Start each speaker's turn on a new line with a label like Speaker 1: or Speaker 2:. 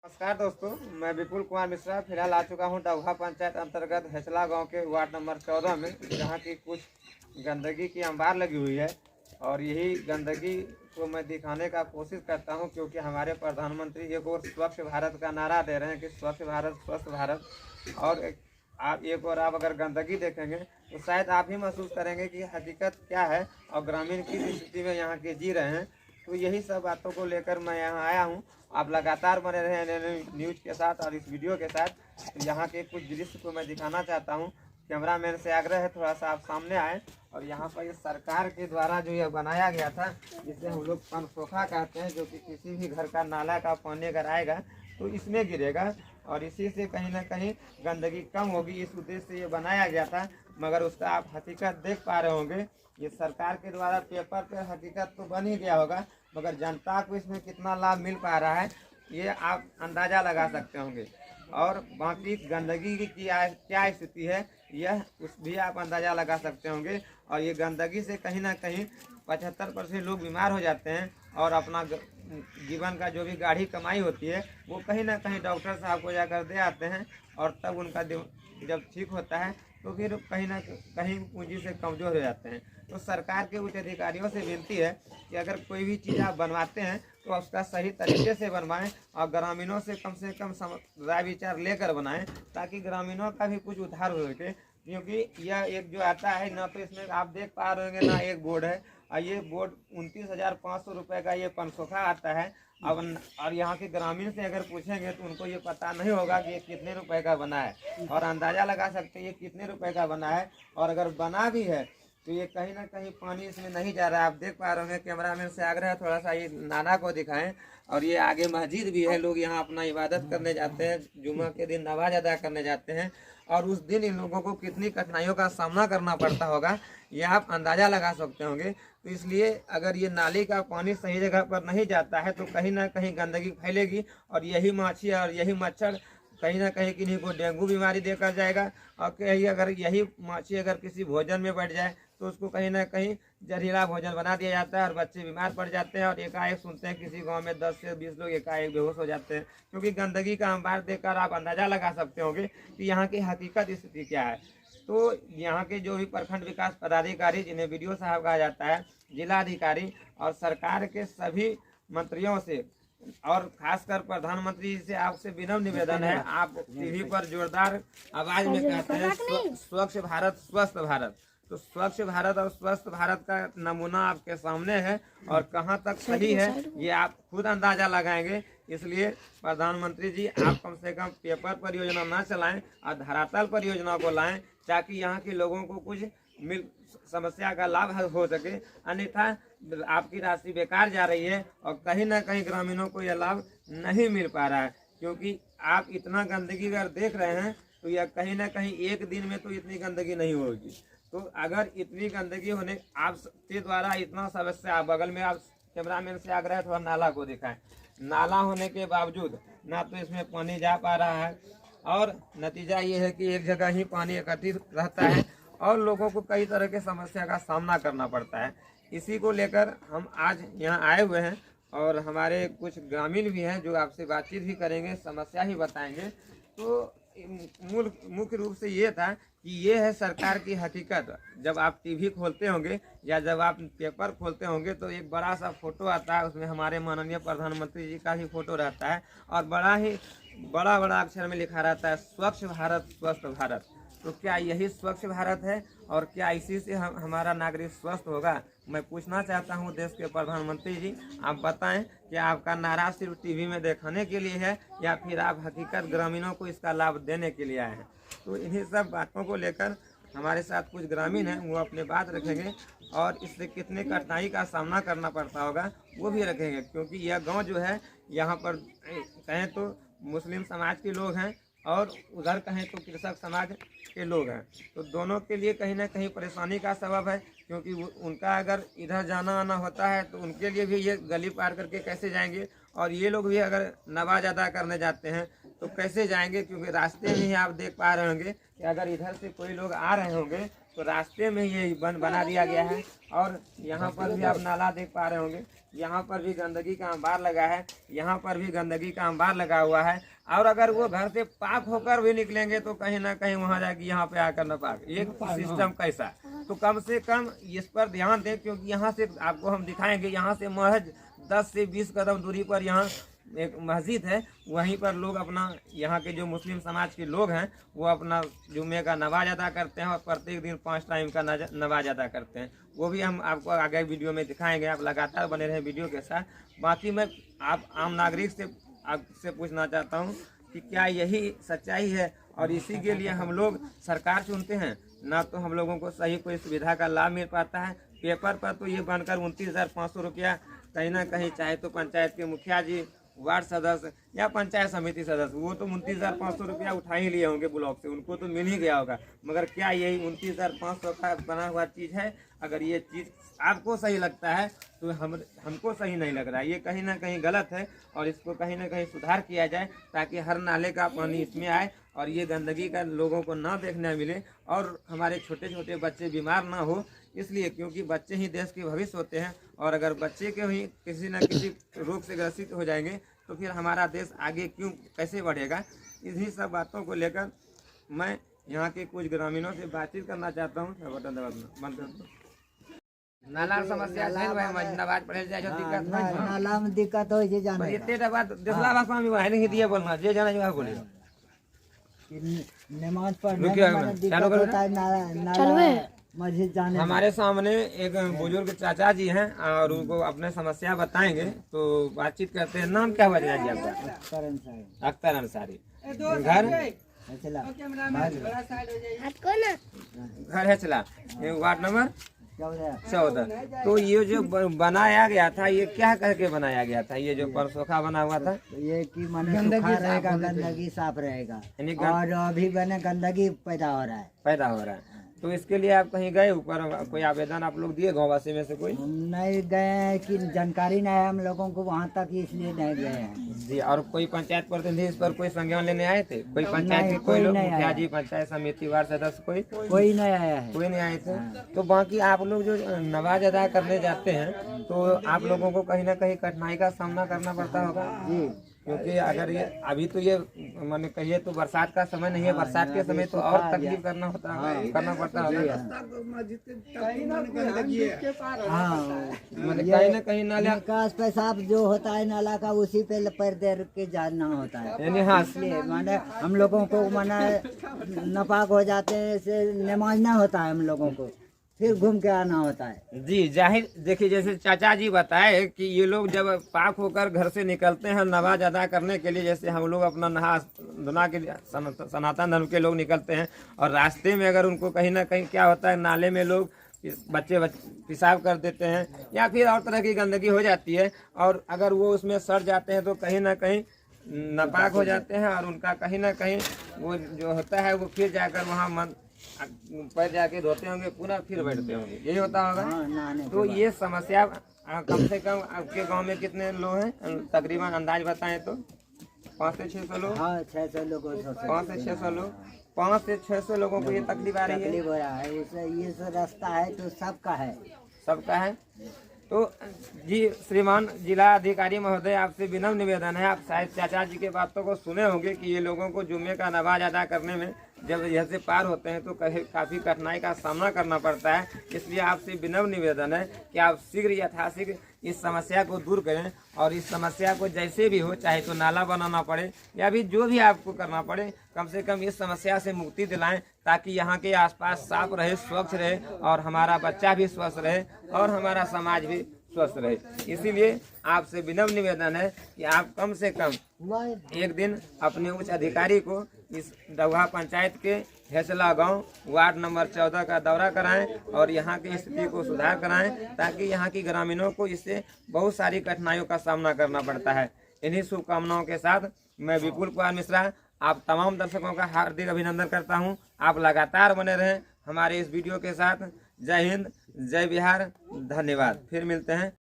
Speaker 1: नमस्कार दोस्तों, मैं विपुल कुमार मिश्रा फिलहाल आ चुका हूं डवहा पंचायत अंतर्गत हेचला गांव के वार्ड नंबर 14 में, जहां की कुछ गंदगी की अंबार लगी हुई है। और यही गंदगी को मैं दिखाने का कोशिश करता हूं, क्योंकि हमारे प्रधानमंत्री एक और स्वच्छ भारत का नारा दे रहे हैं कि स्वच्छ भारत स्वस्थ भारत। और आप अगर गंदगी देखेंगे तो शायद आप ही महसूस करेंगे कि हकीकत क्या है और ग्रामीण किस स्थिति में यहाँ के जी रहे हैं। तो यही सब बातों को लेकर मैं यहाँ आया हूँ। आप लगातार बने रहे न्यूज के साथ और इस वीडियो के साथ। तो यहाँ के कुछ दृश्य को मैं दिखाना चाहता हूँ। कैमरामैन से आग्रह है थोड़ा सा आप सामने आए। और यहाँ पर ये सरकार के द्वारा जो यह बनाया गया था, जिसे हम लोग पनसोखा कहते हैं, जो कि किसी भी घर का नाला का पानी अगर आएगा तो इसमें गिरेगा और इसी से कहीं ना कहीं गंदगी कम होगी। इस उद्देश्य से ये बनाया गया था, मगर उसका आप हकीकत देख पा रहे होंगे। ये सरकार के द्वारा पेपर पर हकीकत तो बन ही गया होगा, मगर जनता को इसमें कितना लाभ मिल पा रहा है ये आप अंदाज़ा लगा सकते होंगे। और बाकी गंदगी की क्या स्थिति है यह उस भी आप अंदाज़ा लगा सकते होंगे। और ये गंदगी से कहीं ना कहीं 75% लोग बीमार हो जाते हैं और अपना जीवन का जो भी गाढ़ी कमाई होती है वो कहीं ना कहीं डॉक्टर साहब को जाकर दे आते हैं। और तब उनका जब ठीक होता है तो फिर कहीं ना कहीं पूंजी से कमज़ोर हो जाते हैं। तो सरकार के उच्च अधिकारियों से विनती है कि अगर कोई भी चीज़ आप बनवाते हैं तो उसका सही तरीके से बनवाएं और ग्रामीणों से कम राय विचार लेकर बनाएं, ताकि ग्रामीणों का भी कुछ उद्धार हो सके। क्योंकि यह एक जो आता है ना, तो इसमें आप देख पा रहे होंगे ना, एक बोर्ड है और ये बोर्ड 29,500 रुपये का ये पनसोखा आता है। अब और यहाँ के ग्रामीण से अगर पूछेंगे तो उनको ये पता नहीं होगा कि ये कितने रुपए का बना है। और अंदाज़ा लगा सकते हैं ये कितने रुपए का बना है। और अगर बना भी है तो ये कहीं ना कहीं पानी इसमें नहीं जा रहा है। आप देख पा रहे होंगे। कैमरामैन से आग्रह है थोड़ा सा ये नाना को दिखाएं। और ये आगे मस्जिद भी है, लोग यहाँ अपना इबादत करने जाते हैं, जुम्मा के दिन नमाज अदा करने जाते हैं। और उस दिन इन लोगों को कितनी कठिनाइयों का सामना करना पड़ता होगा ये आप अंदाज़ा लगा सकते होंगे। तो इसलिए अगर ये नाली का पानी सही जगह पर नहीं जाता है तो कहीं ना कहीं गंदगी फैलेगी और यही माछी और यही मच्छर कहीं ना कहीं किन्हीं को डेंगू बीमारी देकर जाएगा। और कहीं अगर यही माछी अगर किसी भोजन में बैठ जाए तो उसको कहीं ना कहीं जहरीला भोजन बना दिया जाता है और बच्चे बीमार पड़ जाते हैं। और एकाएक सुनते हैं किसी गांव में 10 से 20 लोग एकाएक बेहोश हो जाते हैं, क्योंकि गंदगी का अंबार देखकर आप अंदाज़ा लगा सकते होंगे कि यहाँ की हकीकत स्थिति क्या है। तो यहाँ के जो भी प्रखंड विकास पदाधिकारी, जिन्हें वीडियो साहब कहा जाता है, जिला अधिकारी और सरकार के सभी मंत्रियों से और खासकर प्रधानमंत्री जी से आपसे विनम्र निवेदन है, आप टीवी पर जोरदार आवाज में कहते हैं स्वच्छ भारत स्वस्थ भारत। तो स्वच्छ भारत और स्वस्थ भारत का नमूना आपके सामने है और कहां तक सही है ये आप खुद अंदाजा लगाएंगे। इसलिए प्रधानमंत्री जी आप कम से कम पेपर पर योजना ना चलाएं और धरातल पर योजना को लाएं, ताकि यहाँ के लोगों को कुछ समस्या का लाभ हो सके। अन्यथा आपकी राशि बेकार जा रही है और कहीं ना कहीं ग्रामीणों को यह लाभ नहीं मिल पा रहा है। क्योंकि आप इतना गंदगी अगर देख रहे हैं तो यह कहीं ना कहीं एक दिन में तो इतनी गंदगी नहीं होगी। तो अगर इतनी गंदगी होने आपके द्वारा इतना समस्या, बगल में आप कैमरामैन से आग्रह है थोड़ा नाला को दिखाएं। नाला होने के बावजूद ना तो इसमें पानी जा पा रहा है और नतीजा ये है कि एक जगह ही पानी एकत्रित रहता है और लोगों को कई तरह के समस्या का सामना करना पड़ता है। इसी को लेकर हम आज यहाँ आए हुए हैं और हमारे कुछ ग्रामीण भी हैं जो आपसे बातचीत भी करेंगे, समस्या ही बताएंगे। तो मुख्य रूप से ये था कि ये है सरकार की हकीकत। जब आप टीवी खोलते होंगे या जब आप पेपर खोलते होंगे तो एक बड़ा सा फोटो आता है, उसमें हमारे माननीय प्रधानमंत्री जी का भी फोटो रहता है और बड़ा अक्षर में लिखा रहता है स्वच्छ भारत स्वस्थ भारत। तो क्या यही स्वच्छ भारत है और क्या इसी से हमारा नागरिक स्वस्थ होगा? मैं पूछना चाहता हूं देश के प्रधानमंत्री जी, आप बताएं कि आपका नारा सिर्फ टीवी में दिखाने के लिए है या फिर आप हकीकत ग्रामीणों को इसका लाभ देने के लिए आए हैं? तो इन्हीं सब बातों को लेकर हमारे साथ कुछ ग्रामीण हैं, वो अपने बात रखेंगे और इससे कितने कठिनाई का सामना करना पड़ता होगा वो भी रखेंगे। क्योंकि यह गाँव जो है यहाँ पर कहें तो मुस्लिम समाज के लोग हैं और उधर कहें तो कृषक समाज के लोग हैं। तो दोनों के लिए कहीं ना कहीं परेशानी का सबब है, क्योंकि उनका अगर इधर जाना आना होता है तो उनके लिए भी ये गली पार करके कैसे जाएंगे, और ये लोग भी अगर नमाज अदा करने जाते हैं तो कैसे जाएंगे? क्योंकि रास्ते में ही आप देख पा रहे होंगे कि अगर इधर से कोई लोग आ रहे होंगे तो रास्ते में ये बना दिया गया है। और यहाँ पर भी आप नाला देख पा रहे होंगे यहाँ पर भी गंदगी का अंबार लगा है, यहाँ पर भी गंदगी का अंबार लगा हुआ है। और अगर वो घर से पाक होकर भी निकलेंगे तो कहीं ना कहीं वहाँ जाके यहाँ पे आकर न पाक, ये सिस्टम कैसा। तो कम से कम इस पर ध्यान दें, क्योंकि यहाँ से आपको हम दिखाएंगे, यहाँ से महज 10 से 20 कदम दूरी पर यहाँ एक मस्जिद है। वहीं पर लोग अपना, यहाँ के जो मुस्लिम समाज के लोग हैं वो अपना जुम्मे का नमाज अदा करते हैं और प्रत्येक दिन 5 टाइम का नमाज अदा करते हैं। वो भी हम आपको आगे वीडियो में दिखाएंगे, आप लगातार बने रहें वीडियो के साथ। बाकी मैं आप आम नागरिक से आपसे पूछना चाहता हूँ कि क्या यही सच्चाई है, और इसी के लिए हम लोग सरकार चुनते हैं, ना तो हम लोगों को सही कोई सुविधा का लाभ मिल पाता है। पेपर पर तो ये बनकर 29,500 रुपया कहीं ना कहीं, चाहे तो पंचायत के मुखिया जी, वार्ड सदस्य या पंचायत समिति सदस्य, वो तो 29,500 रुपया उठा ही लिए होंगे ब्लॉक से, उनको तो मिल ही गया होगा। मगर क्या यही 29,500 का बना हुआ चीज़ है? अगर ये चीज़ आपको सही लगता है तो हमको सही नहीं लग रहा है, ये कहीं ना कहीं गलत है और इसको कहीं ना कहीं सुधार किया जाए, ताकि हर नाले का पानी इसमें आए और ये गंदगी का लोगों को ना देखने मिले और हमारे छोटे छोटे बच्चे बीमार ना हो। इसलिए क्योंकि बच्चे ही देश के भविष्य होते हैं, और अगर बच्चे के ही किसी न किसी रोग से ग्रसित हो जाएंगे तो फिर हमारा देश आगे कैसे बढ़ेगा। इन्हीं सब बातों को लेकर मैं यहाँ के कुछ ग्रामीणों से बातचीत करना चाहता हूँ। बटन दबा बंद कर दो। नाला समस्या है, नवाज पढ़े जाए जो दिक्कत है,
Speaker 2: नाला में दिक्कत हो जे जाने
Speaker 1: इतने बात देसला भाषा में है नहीं दिए बोलना, जे जाने जो बोले
Speaker 2: नमाज पढ़ने में दिक्कत होता है, नाला मस्जिद जाने।
Speaker 1: हमारे सामने एक बुजुर्ग चाचा जी हैं और उनको अपने समस्या बताएंगे, तो बातचीत करते हैं। नाम क्या हुआ चाचा जी आपका? अख्तर अंसारी। घर है चला, वार्ड नंबर 14। तो ये जो बनाया गया था, ये क्या करके बनाया गया था? ये जो परसोखा बना हुआ था,
Speaker 2: ये कि माने सूखा रहेगा, गंदगी साफ रहेगा, और अभी बने गंदगी पैदा हो रहा है।
Speaker 1: तो इसके लिए आप कहीं गए ऊपर, कोई आवेदन आप लोग दिए गाँव वासी में से? कोई
Speaker 2: नहीं गए हैं कि जानकारी नहीं है हम लोगों को वहाँ तक, इसलिए नहीं गए हैं
Speaker 1: जी। और कोई पंचायत प्रतिनिधि इस पर कोई संज्ञान लेने आए थे? कोई पंचायत के कोई लोग, मुखिया जी, पंचायत समिति, वार्ड सदस्य,
Speaker 2: कोई नहीं आया है?
Speaker 1: कोई नहीं आए थे। तो बाकी आप लोग जो नमाज अदा करने जाते हैं तो आप लोगों को कहीं ना कहीं कठिनाई का सामना करना पड़ता होगा जी, क्योंकि अगर ये अभी तो ये मैंने कहिए तो बरसात का समय नहीं है, बरसात के समय तो और तकलीफ करना पड़ता होगा। मतलब कहीं ना कहीं नाला
Speaker 2: का पेशाब जो होता है नाला का, उसी पे पैर दे के जाना होता है।
Speaker 1: यानी हाँ,
Speaker 2: इसलिए माने हम लोगों को माना नापाक हो जाते हैं, से नमाज ना होता है हम लोगों को, फिर घूम के आना होता है
Speaker 1: जी। जाहिर देखिए, जैसे चाचा जी बताए कि ये लोग जब पाक होकर घर से निकलते हैं नमाज अदा करने के लिए, जैसे हम लोग अपना नहा धुना के सनातन धर्म के लोग निकलते हैं, और रास्ते में अगर उनको कहीं ना कहीं क्या होता है, नाले में लोग बच्चे पेशाब कर देते हैं या फिर और तरह की गंदगी हो जाती है, और अगर वो उसमें सड़ जाते हैं तो कहीं ना कहीं नापाक हो जाते हैं, और उनका कहीं ना कहीं वो जो होता है वो फिर जाकर वहाँ पैर जाके धोते होंगे, पूरा फिर बैठते होंगे, यही होता होगा। तो ये समस्या कम से कम आपके गांव में कितने लोग हैं तकरीबन, अंदाज बताएं तो? 5 से 600 लोग। 5 से 600 लोग, 5 से 600 लोगों को ये तकलीफ आ रही है।
Speaker 2: ये रास्ता है तो सबका है।
Speaker 1: तो जी, श्रीमान जिला अधिकारी महोदय, आपसे विनम्र निवेदन है, आप शायद चाचा जी के बातों को सुने होंगे कि ये लोगों को जुम्मे का नमाज अदा करने में जब यहाँ से पार होते हैं तो काफ़ी कठिनाई का सामना करना पड़ता है। इसलिए आपसे विनम्र निवेदन है कि आप शीघ्र यथाशीघ्र इस समस्या को दूर करें, और इस समस्या को जैसे भी हो, चाहे तो नाला बनाना पड़े या भी जो भी आपको करना पड़े, कम से कम इस समस्या से मुक्ति दिलाएं, ताकि यहाँ के आसपास साफ रहे, स्वच्छ रहे, और हमारा बच्चा भी स्वस्थ रहे और हमारा समाज भी स्वस्थ रहे। इसीलिए आपसे विनम्र निवेदन है कि आप कम से कम एक दिन अपने उच्च अधिकारी को इस डौहा पंचायत के हेसला गांव वार्ड नंबर 14 का दौरा कराएं और यहाँ की स्थिति को सुधार कराएं, ताकि यहाँ की ग्रामीणों को इससे बहुत सारी कठिनाइयों का सामना करना पड़ता है। इन्हीं शुभकामनाओं के साथ मैं विपुल कुमार मिश्रा आप तमाम दर्शकों का हार्दिक अभिनंदन करता हूँ। आप लगातार बने रहें हमारे इस वीडियो के साथ। जय हिंद, जय बिहार, धन्यवाद। फिर मिलते हैं।